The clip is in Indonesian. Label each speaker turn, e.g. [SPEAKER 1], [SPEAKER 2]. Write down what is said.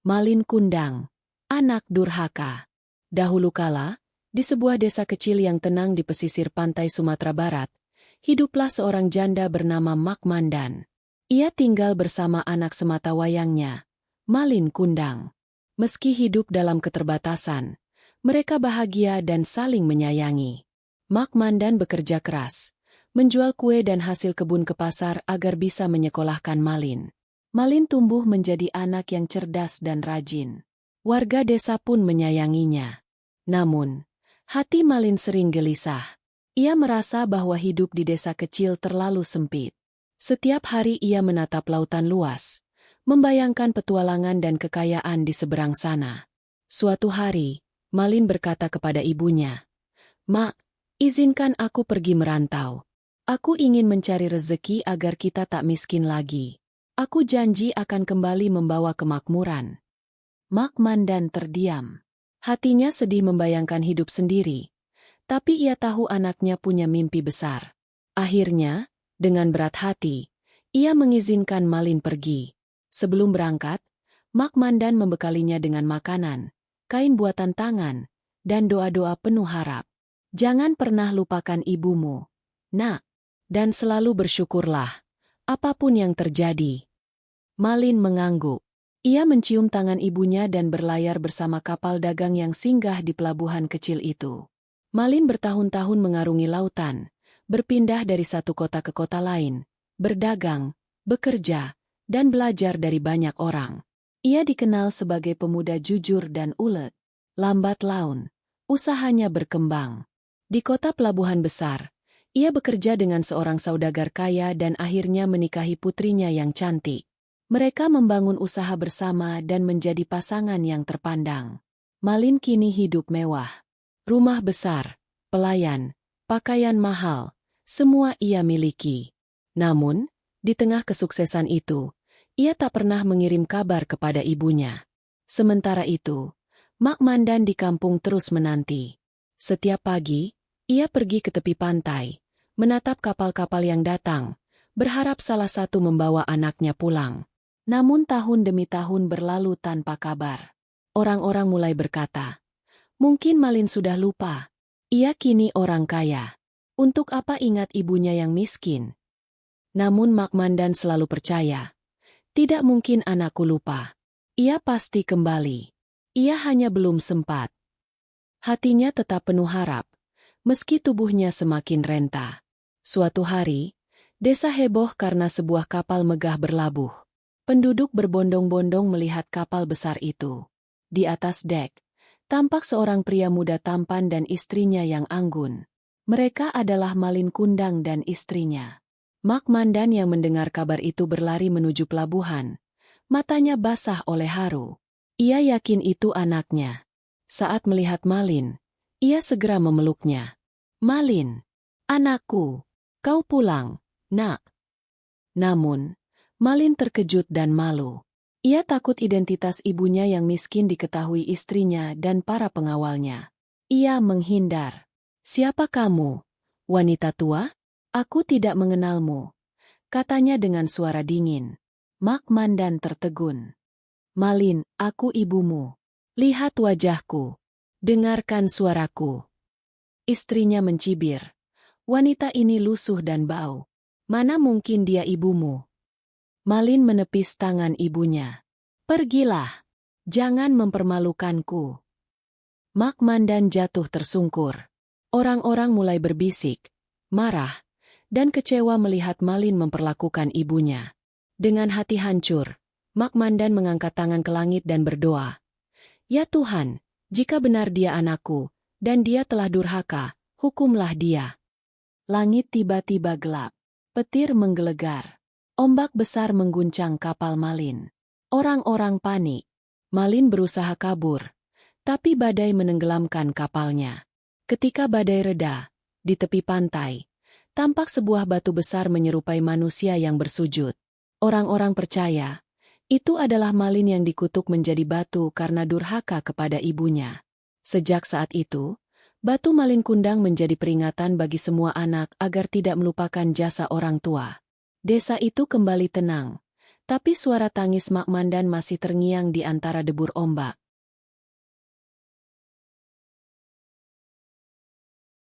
[SPEAKER 1] Malin Kundang, anak durhaka. Dahulu kala, di sebuah desa kecil yang tenang di pesisir pantai Sumatera Barat, hiduplah seorang janda bernama Mak Mandan. Ia tinggal bersama anak sematawayangnya, Malin Kundang. Meski hidup dalam keterbatasan, mereka bahagia dan saling menyayangi. Mak Mandan bekerja keras, menjual kue dan hasil kebun ke pasar agar bisa menyekolahkan Malin. Malin tumbuh menjadi anak yang cerdas dan rajin. Warga desa pun menyayanginya. Namun, hati Malin sering gelisah. Ia merasa bahwa hidup di desa kecil terlalu sempit. Setiap hari ia menatap lautan luas, membayangkan petualangan dan kekayaan di seberang sana. Suatu hari, Malin berkata kepada ibunya, "Mak, izinkan aku pergi merantau. Aku ingin mencari rezeki agar kita tak miskin lagi. Aku janji akan kembali membawa kemakmuran." Mak Mandan terdiam. Hatinya sedih membayangkan hidup sendiri. Tapi ia tahu anaknya punya mimpi besar. Akhirnya, dengan berat hati, ia mengizinkan Malin pergi. Sebelum berangkat, Mak Mandan membekalinya dengan makanan, kain buatan tangan, dan doa-doa penuh harap. "Jangan pernah lupakan ibumu, Nak, dan selalu bersyukurlah, apapun yang terjadi." Malin mengangguk. Ia mencium tangan ibunya dan berlayar bersama kapal dagang yang singgah di pelabuhan kecil itu. Malin bertahun-tahun mengarungi lautan, berpindah dari satu kota ke kota lain, berdagang, bekerja, dan belajar dari banyak orang. Ia dikenal sebagai pemuda jujur dan ulet. Lambat laun, usahanya berkembang. Di kota pelabuhan besar, ia bekerja dengan seorang saudagar kaya dan akhirnya menikahi putrinya yang cantik. Mereka membangun usaha bersama dan menjadi pasangan yang terpandang. Malin kini hidup mewah. Rumah besar, pelayan, pakaian mahal, semua ia miliki. Namun, di tengah kesuksesan itu, ia tak pernah mengirim kabar kepada ibunya. Sementara itu, Mak Mandan di kampung terus menanti. Setiap pagi, ia pergi ke tepi pantai, menatap kapal-kapal yang datang, berharap salah satu membawa anaknya pulang. Namun tahun demi tahun berlalu tanpa kabar. Orang-orang mulai berkata, "Mungkin Malin sudah lupa. Ia kini orang kaya. Untuk apa ingat ibunya yang miskin?" Namun Mak Mandan selalu percaya, "Tidak mungkin anakku lupa. Ia pasti kembali. Ia hanya belum sempat." Hatinya tetap penuh harap, meski tubuhnya semakin renta. Suatu hari, desa heboh karena sebuah kapal megah berlabuh. Penduduk berbondong-bondong melihat kapal besar itu. Di atas dek, tampak seorang pria muda tampan dan istrinya yang anggun. Mereka adalah Malin Kundang dan istrinya. Mak Mandan yang mendengar kabar itu berlari menuju pelabuhan. Matanya basah oleh haru. Ia yakin itu anaknya. Saat melihat Malin, ia segera memeluknya. "Malin, anakku, kau pulang, Nak." Namun, Malin terkejut dan malu. Ia takut identitas ibunya yang miskin diketahui istrinya dan para pengawalnya. Ia menghindar. "Siapa kamu? Wanita tua? Aku tidak mengenalmu," katanya dengan suara dingin. Mak Mandan tertegun. "Malin, aku ibumu. Lihat wajahku. Dengarkan suaraku." Istrinya mencibir. "Wanita ini lusuh dan bau. Mana mungkin dia ibumu?" Malin menepis tangan ibunya. "Pergilah. Jangan mempermalukanku." Mak Mandan jatuh tersungkur. Orang-orang mulai berbisik, marah, dan kecewa melihat Malin memperlakukan ibunya. Dengan hati hancur, Mak Mandan mengangkat tangan ke langit dan berdoa, "Ya Tuhan, jika benar dia anakku, dan dia telah durhaka, hukumlah dia." Langit tiba-tiba gelap. Petir menggelegar. Ombak besar mengguncang kapal Malin. Orang-orang panik. Malin berusaha kabur, tapi badai menenggelamkan kapalnya. Ketika badai reda, di tepi pantai, tampak sebuah batu besar menyerupai manusia yang bersujud. Orang-orang percaya, itu adalah Malin yang dikutuk menjadi batu karena durhaka kepada ibunya. Sejak saat itu, batu Malin Kundang menjadi peringatan bagi semua anak agar tidak melupakan jasa orang tua. Desa itu kembali tenang, Tapi suara tangis Mak Mandan masih terngiang di antara debur ombak.